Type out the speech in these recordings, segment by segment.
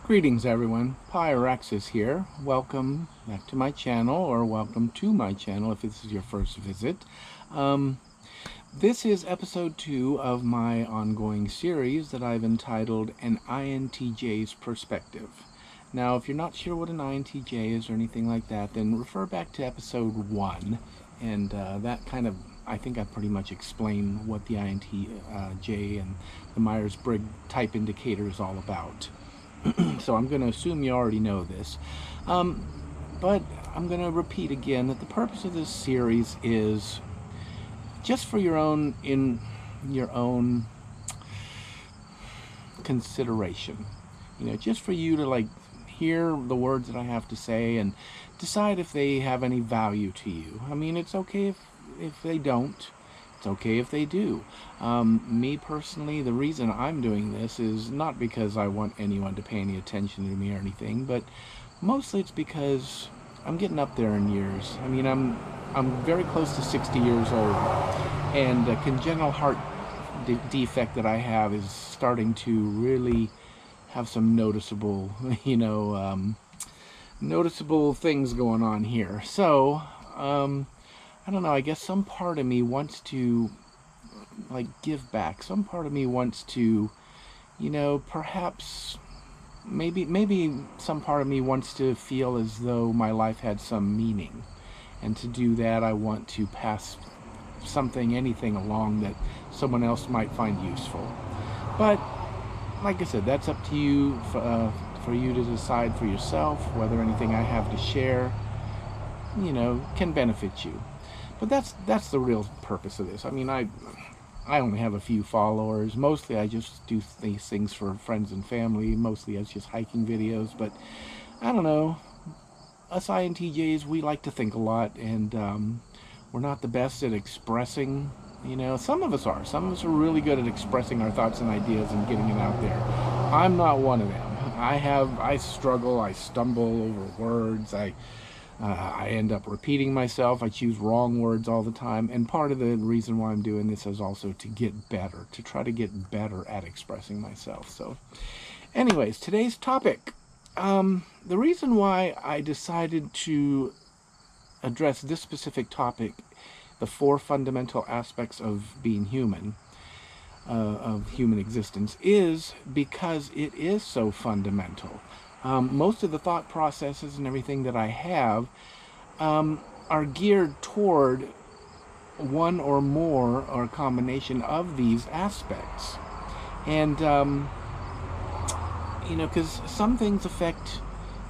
Greetings everyone, Pyraxis here. Welcome back to my channel, or welcome to my channel if this is your first visit. This is episode 2 of my ongoing series that I've entitled An INTJ's Perspective. Now, if you're not sure what an INTJ is or anything like that, then refer back to episode 1, and that kind of, I think I pretty much explained what the INTJ and the Myers-Briggs type indicator is all about. So I'm going to assume you already know this, but I'm going to repeat again that the purpose of this series is just for your own consideration, just for you to hear the words that I have to say and decide if they have any value to you. I mean, it's okay if they don't. It's okay if they do. Me personally, the reason I'm doing this is not because I want anyone to pay any attention to me or anything, but mostly it's because I'm getting up there in years. I mean, I'm very close to 60 years old, and a congenital heart defect that I have is starting to really have some noticeable, noticeable things going on here. So, I don't know, I guess some part of me wants to, give back. Some part of me wants to, perhaps, maybe some part of me wants to feel as though my life had some meaning. And to do that, I want to pass anything along that someone else might find useful. But, like I said, that's up to you, for you to decide for yourself whether anything I have to share, can benefit you. But that's the real purpose of this. I mean, I only have a few followers. Mostly I just do these things for friends and family. Mostly it's just hiking videos. But I don't know. Us INTJs, we like to think a lot, and we're not the best at expressing. Some of us are. Some of us are really good at expressing our thoughts and ideas and getting it out there. I'm not one of them. I struggle. I stumble over words. I end up repeating myself. I choose wrong words all the time. And part of the reason why I'm doing this is also to get better, to try to get better at expressing myself. So anyways, today's topic. The reason why I decided to address this specific topic, the 4 fundamental aspects of being human, of human existence, is because it is so fundamental. Most of the thought processes and everything that I have are geared toward one or more or a combination of these aspects. And, because some things affect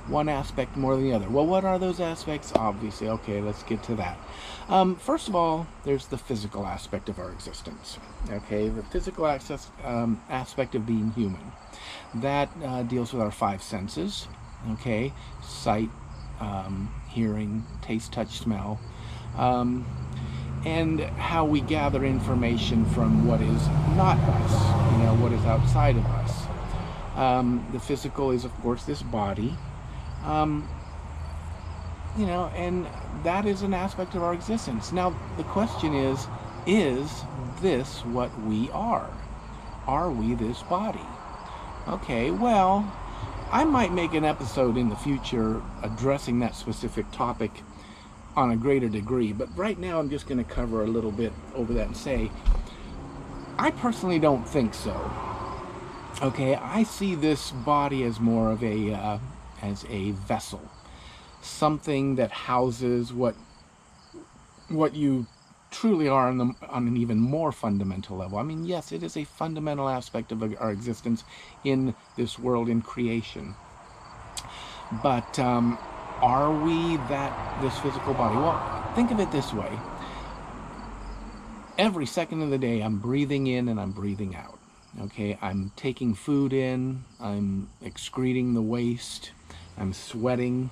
one aspect more than the other. Well, what are those aspects? Obviously, okay, let's get to that. First of all, there's the physical aspect of our existence. Okay, the physical aspect of being human. That deals with our 5 senses, okay? Sight, hearing, taste, touch, smell, and how we gather information from what is not us, what is outside of us. The physical is, of course, this body, and that is an aspect of our existence. Now, the question is this what we are? Are we this body? Okay, well, I might make an episode in the future addressing that specific topic on a greater degree, but right now I'm just going to cover a little bit over that and say, I personally don't think so. Okay, I see this body as more of as a vessel, something that houses what you truly are on an even more fundamental level. I mean, yes, it is a fundamental aspect of our existence in this world, in creation. But are we this physical body? Well, think of it this way. Every second of the day, I'm breathing in and I'm breathing out. Okay, I'm taking food in, I'm excreting the waste, I'm sweating,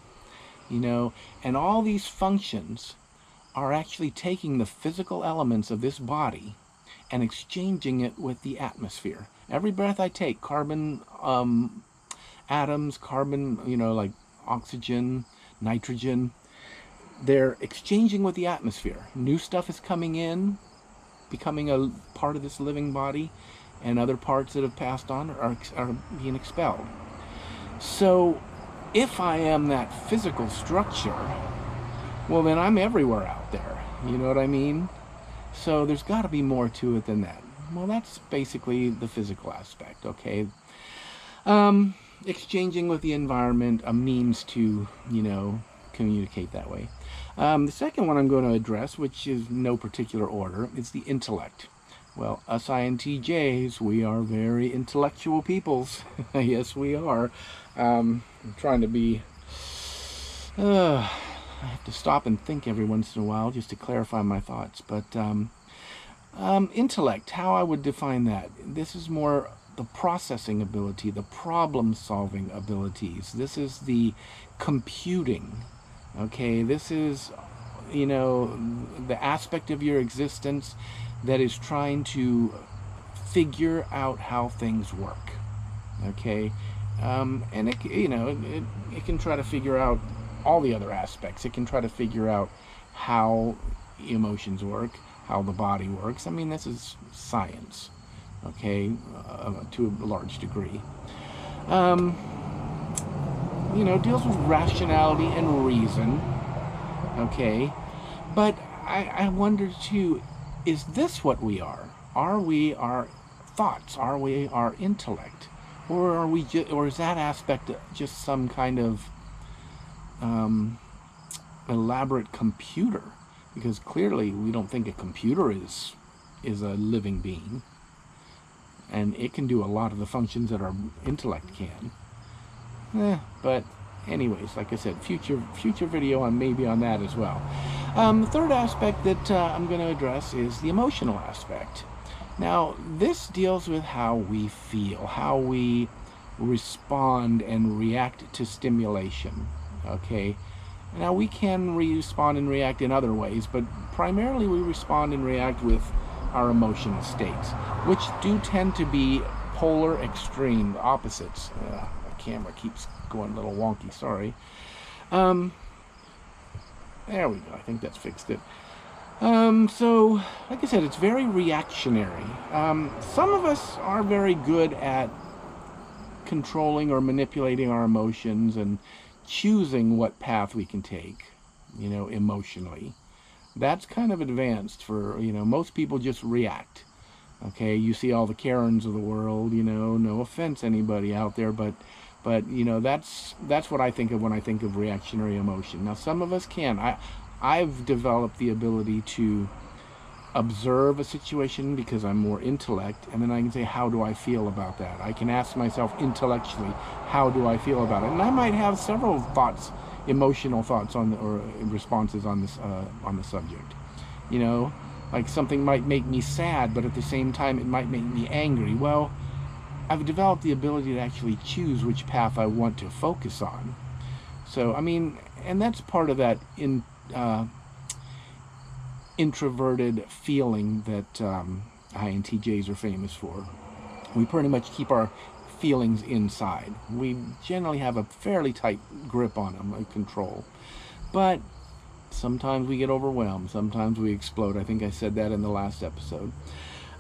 and all these functions are actually taking the physical elements of this body and exchanging it with the atmosphere. Every breath I take, carbon atoms, carbon, like oxygen, nitrogen, they're exchanging with the atmosphere. New stuff is coming in, becoming a part of this living body, and other parts that have passed on are being expelled. So if I am that physical structure, well, then I'm everywhere out there. You know what I mean? So there's got to be more to it than that. Well, that's basically the physical aspect, okay? Exchanging with the environment, a means to, communicate that way. The second one I'm going to address, which is no particular order, is the intellect. Well, us INTJs, we are very intellectual peoples. Yes, we are. I'm trying to be... I have to stop and think every once in a while just to clarify my thoughts. But intellect, how I would define that. This is more the processing ability, the problem-solving abilities. This is the computing. Okay, this is, the aspect of your existence that is trying to figure out how things work. Okay, and it can try to figure out all the other aspects. It can try to figure out how emotions work, how the body works. I mean, this is science, okay, to a large degree. Deals with rationality and reason, okay, but I wonder too, is this what we are? Are we our thoughts? Are we our intellect? Or are we or is that aspect just some kind of elaborate computer? Because clearly we don't think a computer is a living being, and it can do a lot of the functions that our intellect can. But anyways, like I said, future video on maybe on that as well. The third aspect that I'm going to address is the emotional aspect. Now, this deals with how we feel, how we respond and react to stimulation. Okay, now we can respond and react in other ways, but primarily we respond and react with our emotional states, which do tend to be polar extreme, opposites. The camera keeps going a little wonky, sorry. There we go, I think that's fixed it. So, like I said, it's very reactionary. Some of us are very good at controlling or manipulating our emotions and choosing what path we can take, emotionally. That's kind of advanced for, most people just react. Okay, you see all the Karens of the world, no offense anybody out there, but that's what I think of when I think of reactionary emotion. Now, some of us can. I've developed the ability to observe a situation because I'm more intellect, and then I can say, how do I feel about that? I can ask myself intellectually, how do I feel about it? And I might have several thoughts, emotional thoughts or responses on the subject. Like something might make me sad, but at the same time it might make me angry. Well, I've developed the ability to actually choose which path I want to focus on. So, I mean, and that's part of that introverted feeling that INTJs are famous for. We pretty much keep our feelings inside. We generally have a fairly tight grip on them, like control. But sometimes we get overwhelmed. Sometimes we explode. I think I said that in the last episode.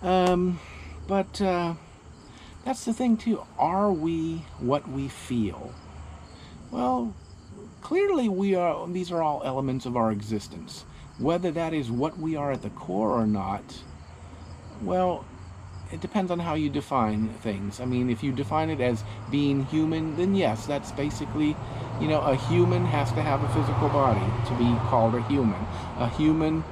But that's the thing too. Are we what we feel? Well, clearly we are. These are all elements of our existence. Whether that is what we are at the core or not, well, it depends on how you define things. I mean, if you define it as being human, then yes, that's basically, a human has to have a physical body to be called a human. A human,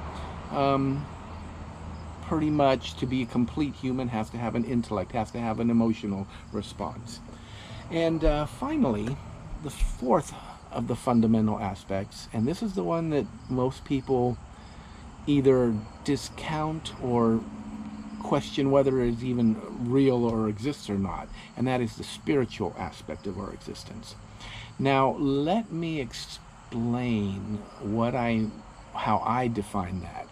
pretty much to be a complete human, has to have an intellect, has to have an emotional response. And finally, the fourth of the fundamental aspects, and this is the one that most people either discount or question whether it is even real or exists or not, and that is the spiritual aspect of our existence. Now, let me explain how I define that.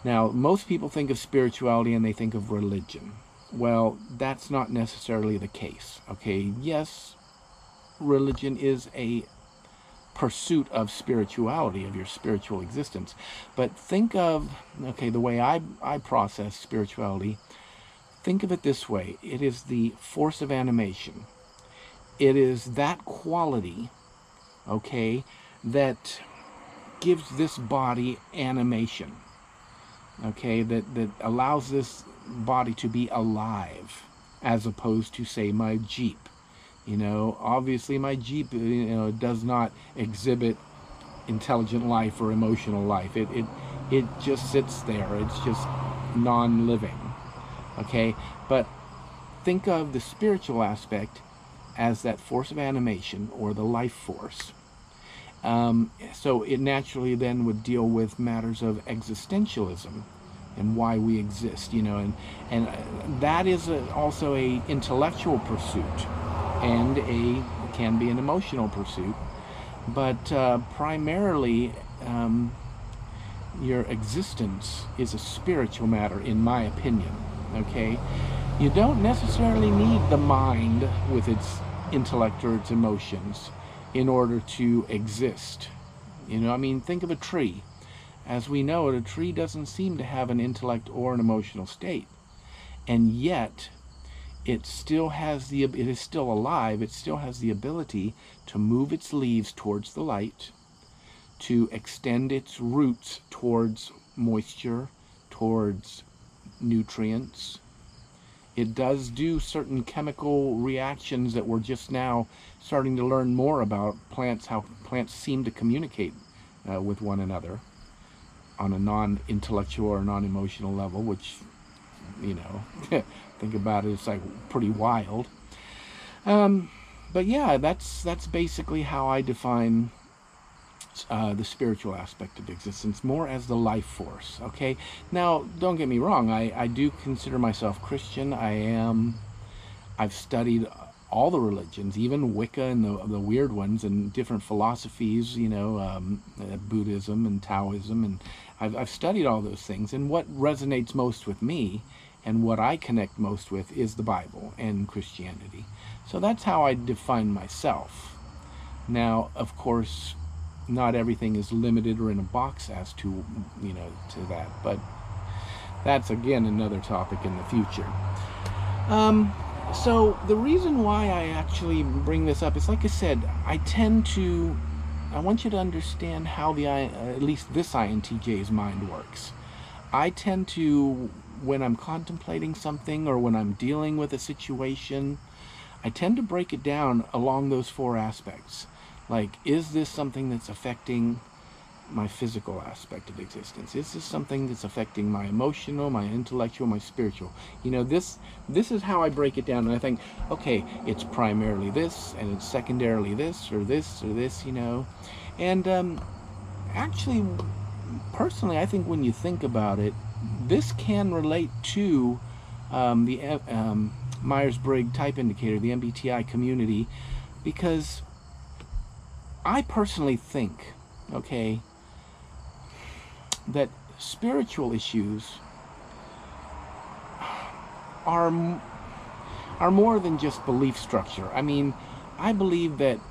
Now, most people think of spirituality and they think of religion. Well, that's not necessarily the case. Okay, yes, religion is a pursuit of spirituality, of your spiritual existence. But think of, the way I process spirituality, think of it this way. It is the force of animation. It is that quality, okay, that gives this body animation, okay, that allows this body to be alive, as opposed to, say, my Jeep. Obviously my Jeep, does not exhibit intelligent life or emotional life. It just sits there. It's just non-living, okay? But think of the spiritual aspect as that force of animation, or the life force. So it naturally then would deal with matters of existentialism and why we exist, and that is also a intellectual pursuit, and can be an emotional pursuit, but primarily your existence is a spiritual matter, in my opinion. Okay, you don't necessarily need the mind with its intellect or its emotions in order to exist. Think of a tree. As we know it, a tree doesn't seem to have an intellect or an emotional state, and yet it is still alive. It still has the ability to move its leaves towards the light, to extend its roots towards moisture, towards nutrients. It does do certain chemical reactions that we're just now starting to learn more about plants, how plants seem to communicate with one another on a non-intellectual or non-emotional level, which, think about it, it's like pretty wild. But yeah, that's basically how I define the spiritual aspect of existence, more as the life force. Okay, now don't get me wrong, I do consider myself Christian. I've studied all the religions, even Wicca and the weird ones, and different philosophies, Buddhism and Taoism, and I've studied all those things, and what resonates most with me and what I connect most with is the Bible and Christianity. So that's how I define myself. Now, of course, not everything is limited or in a box as to, to that, but that's again another topic in the future. So the reason why I actually bring this up is, like I said, I want you to understand how at least this INTJ's mind works. I tend to, when I'm contemplating something or when I'm dealing with a situation, I tend to break it down along those four aspects. Like, is this something that's affecting my physical aspect of existence? Is this something that's affecting my emotional, my intellectual, my spiritual? This is how I break it down, and I think, okay, it's primarily this, and it's secondarily this, or this, or this, And actually, personally, I think when you think about it, this can relate to the Myers-Briggs type indicator, the MBTI community, because I personally think, okay, that spiritual issues are more than just belief structure. I believe that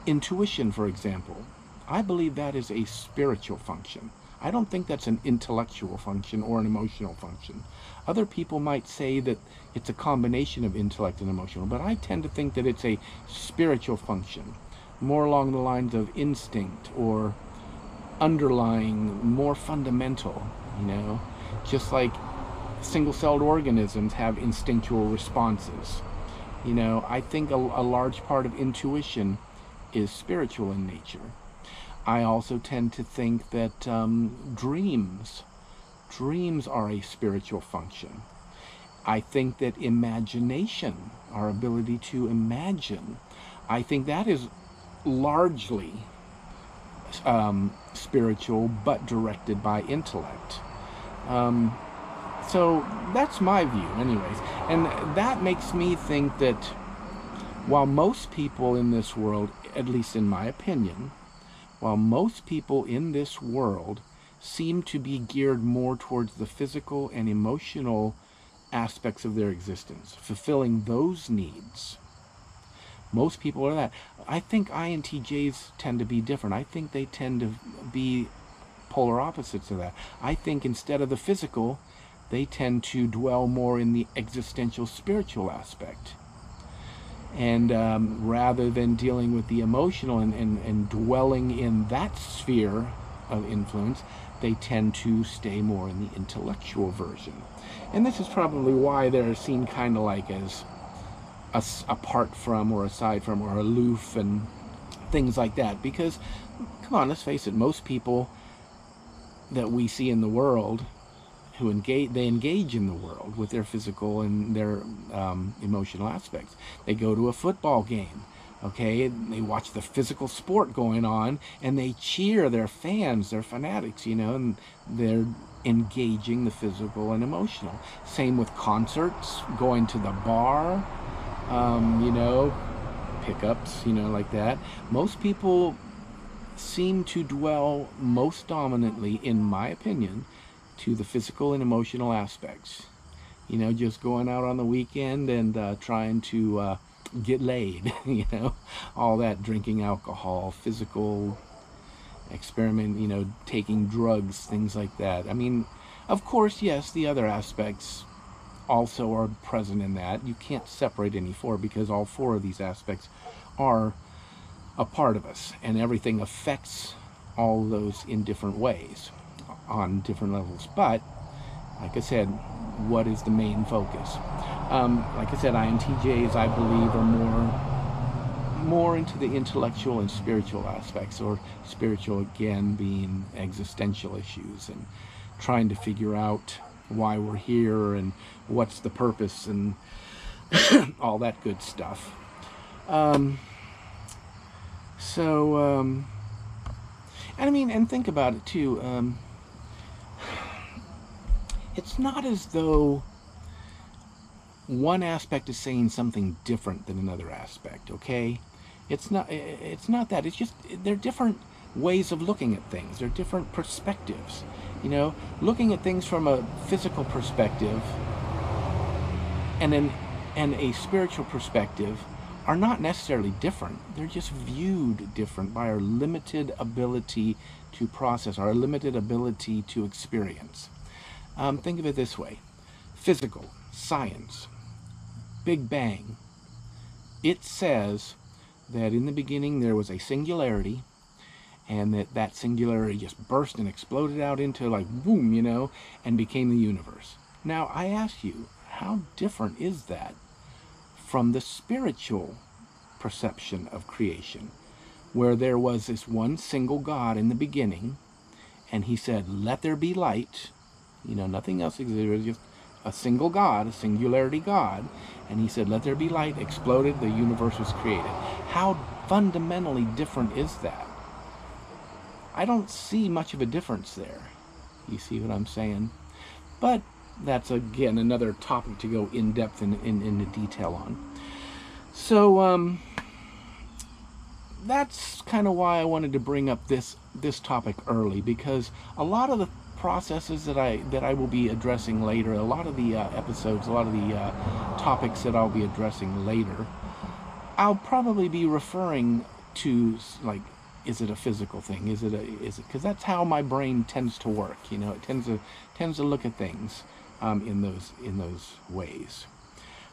intuition, for example, I believe that is a spiritual function. I don't think that's an intellectual function or an emotional function. Other people might say that it's a combination of intellect and emotional, but I tend to think that it's a spiritual function, more along the lines of instinct or underlying, more fundamental, just like single-celled organisms have instinctual responses. I think a large part of intuition is spiritual in nature. I also tend to think that dreams are a spiritual function. I think that imagination, our ability to imagine, I think that is largely spiritual, but directed by intellect. So that's my view anyways, and that makes me think that while most people in this world, at least in my opinion, while most people in this world seem to be geared more towards the physical and emotional aspects of their existence, fulfilling those needs, most people are that. I think INTJs tend to be different. I think they tend to be polar opposites of that. I think instead of the physical, they tend to dwell more in the existential spiritual aspect. And rather than dealing with the emotional and dwelling in that sphere of influence, they tend to stay more in the intellectual version. And this is probably why they're seen kind of like as apart from or aside from or aloof and things like that. Because, come on, let's face it, most people that we see in the world who engage in the world with their physical and their emotional aspects. They go to a football game, okay, they watch the physical sport going on, and they cheer their fans, their fanatics, you know, and they're engaging the physical and emotional. Same with concerts, going to the bar, you know, pickups, you know, like that. Most people seem to dwell most dominantly, in my opinion, to the physical and emotional aspects. You know, just going out on the weekend and trying to get laid, you know, all that, drinking alcohol, physical experiment, you know, taking drugs, things like that. I mean, of course, yes, the other aspects also are present in that. You can't separate any four, because all four of these aspects are a part of us, and everything affects all those in different ways on different levels. But like I said, what is the main focus? Like I said, INTJs, I believe, are more into the intellectual and spiritual aspects, or spiritual again being existential issues and trying to figure out why we're here and what's the purpose and all that good stuff. And I mean, and think about it too. It's not as though one aspect is saying something different than another aspect, okay? It's not that. It's just they're different ways of looking at things. They're different perspectives. You know, looking at things from a physical perspective and a spiritual perspective are not necessarily different. They're just viewed different by our limited ability to process, our limited ability to experience. Think of it this way. Physical, science, Big Bang. It says that in the beginning there was a singularity, and that singularity just burst and exploded out into, like, boom, you know, and became the universe. Now, I ask you, how different is that from the spiritual perception of creation, where there was this one single God in the beginning, and he said, let there be light. You know, nothing else existed. It was just a single God, a singularity God. And he said, let there be light, exploded, the universe was created. How fundamentally different is that? I don't see much of a difference there. You see what I'm saying? But that's, again, another topic to go in depth in the detail on. So, that's kind of why I wanted to bring up this topic early, because a lot of the processes that I will be addressing later, a lot of the episodes, a lot of the topics that I'll be addressing later, I'll probably be referring to, like, is it a physical thing? Is it because that's how my brain tends to work. You know, it tends to look at things in those ways.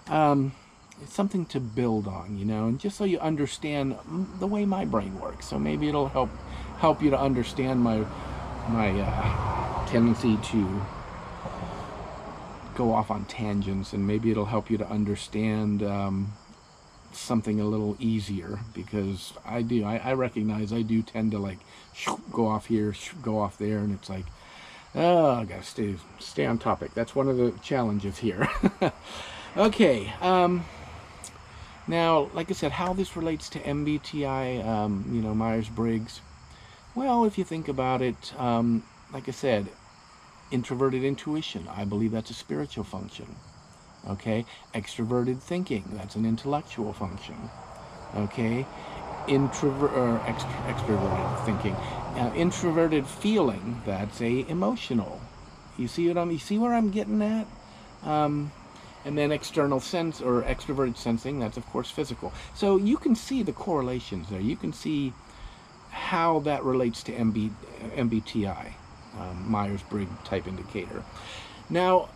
It's something to build on, you know, and just so you understand the way my brain works. So maybe it'll help you to understand my tendency to go off on tangents, and maybe it'll help you to understand something a little easier, because I recognize I do tend to, like, go off here, go off there, and it's like, oh, I gotta stay on topic. That's one of the challenges here. Okay, now, like I said, how this relates to MBTI, you know, Myers-Briggs. Well, if you think about it, like I said, introverted intuition, I believe that's a spiritual function. Okay, extroverted thinking, that's an intellectual function. Okay, extroverted thinking, introverted feeling, that's a emotional. You see where I'm getting at? And then external sense, or extroverted sensing, that's of course physical. So you can see the correlations there. You can see how that relates to MBTI, Myers-Briggs type indicator. Now,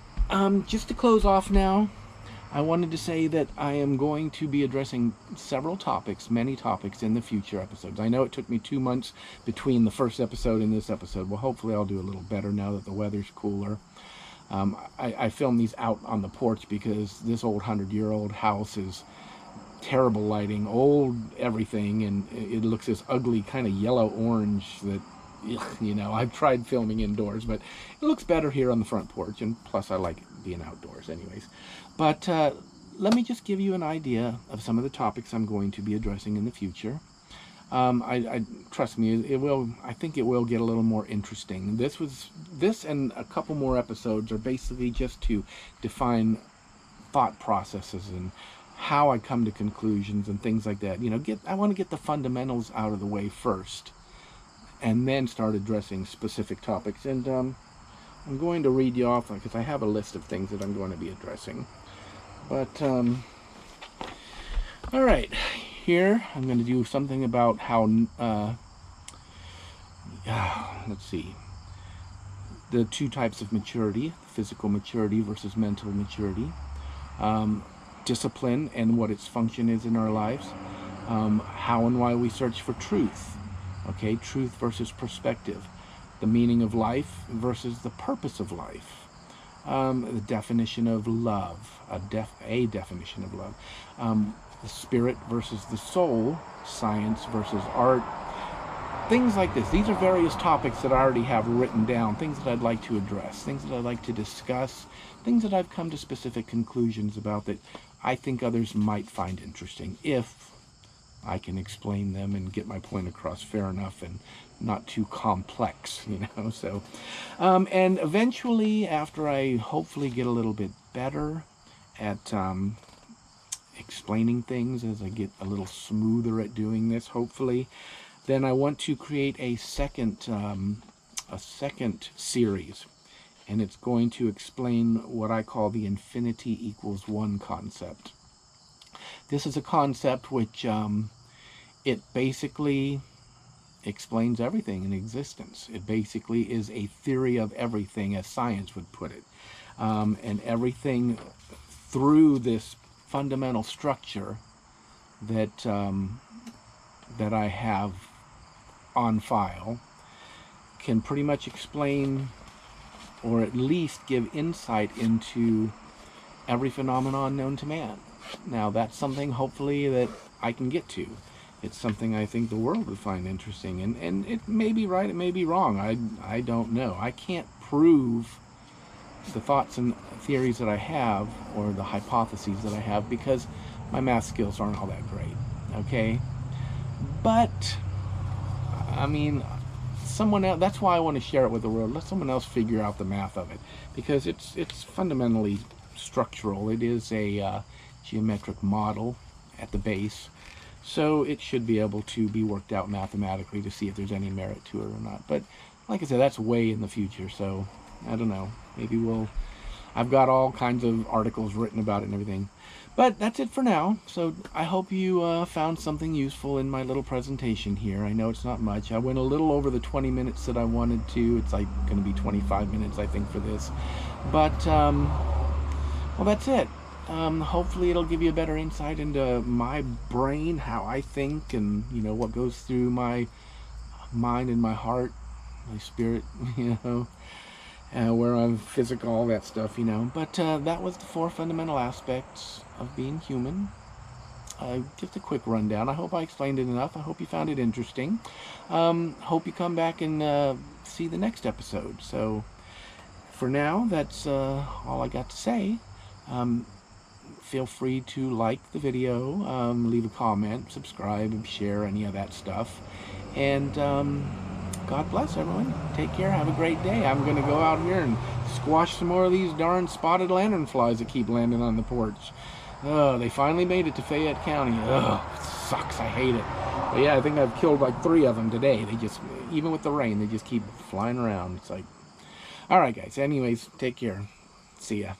just to close off now, I wanted to say that I am going to be addressing several topics, many topics in the future episodes. I know it took me 2 months between the first episode and this episode. Well, hopefully I'll do a little better now that the weather's cooler. I filmed these out on the porch because this old 100-year-old house is terrible lighting, old everything, and it looks this ugly kind of yellow-orange that, you know, I've tried filming indoors, but it looks better here on the front porch, and plus I like being outdoors anyways. But let me just give you an idea of some of the topics I'm going to be addressing in the future. I trust me, it will. I think it will get a little more interesting. This and a couple more episodes are basically just to define thought processes and how I come to conclusions and things like that. You know, I want to get the fundamentals out of the way first, and then start addressing specific topics. And I'm going to read you off because I have a list of things that I'm going to be addressing. But all right. Here, I'm going to do something about how, let's see, the two types of maturity, physical maturity versus mental maturity, discipline and what its function is in our lives, how and why we search for truth, okay, truth versus perspective, the meaning of life versus the purpose of life, the definition of love, a definition of love, the spirit versus the soul, science versus art, things like this. These are various topics that I already have written down, things that I'd like to address, things that I'd like to discuss, things that I've come to specific conclusions about that I think others might find interesting, if I can explain them and get my point across fair enough and not too complex, you know. So, and eventually, after I hopefully get a little bit better at explaining things, as I get a little smoother at doing this, hopefully, then I want to create a second series, and it's going to explain what I call the infinity equals one concept. This is a concept which it basically explains everything in existence. It basically is a theory of everything, as science would put it, and everything through this fundamental structure that that I have on file can pretty much explain, or at least give insight into, every phenomenon known to man. Now, that's something hopefully that I can get to. It's something I think the world would find interesting, and it may be right, it may be wrong. I don't know. I can't prove the thoughts and theories that I have, or the hypotheses that I have, because my math skills aren't all that great, okay? But, I mean, someone else, that's why I want to share it with the world. Let someone else figure out the math of it, because it's fundamentally structural. It is a geometric model at the base, so it should be able to be worked out mathematically to see if there's any merit to it or not. But like I said, that's way in the future, so I don't know. Maybe I've got all kinds of articles written about it and everything. But that's it for now. So I hope you found something useful in my little presentation here. I know it's not much. I went a little over the 20 minutes that I wanted to. It's like going to be 25 minutes, I think, for this. But, well, that's it. Hopefully it'll give you a better insight into my brain, how I think, and, you know, what goes through my mind and my heart, my spirit, you know. Where I'm physical, all that stuff, you know. But that was the 4 fundamental aspects of being human. Just a quick rundown. I hope I explained it enough. I hope you found it interesting. Hope you come back and see the next episode. So for now, that's all I got to say. Feel free to like the video, leave a comment, subscribe, and share, any of that stuff. And God bless everyone. Take care. Have a great day. I'm going to go out here and squash some more of these darn spotted lanternflies that keep landing on the porch. Oh, they finally made it to Fayette County. Oh, it sucks. I hate it. But yeah, I think I've killed like 3 of them today. They just, even with the rain, they just keep flying around. It's like, all right, guys. Anyways, take care. See ya.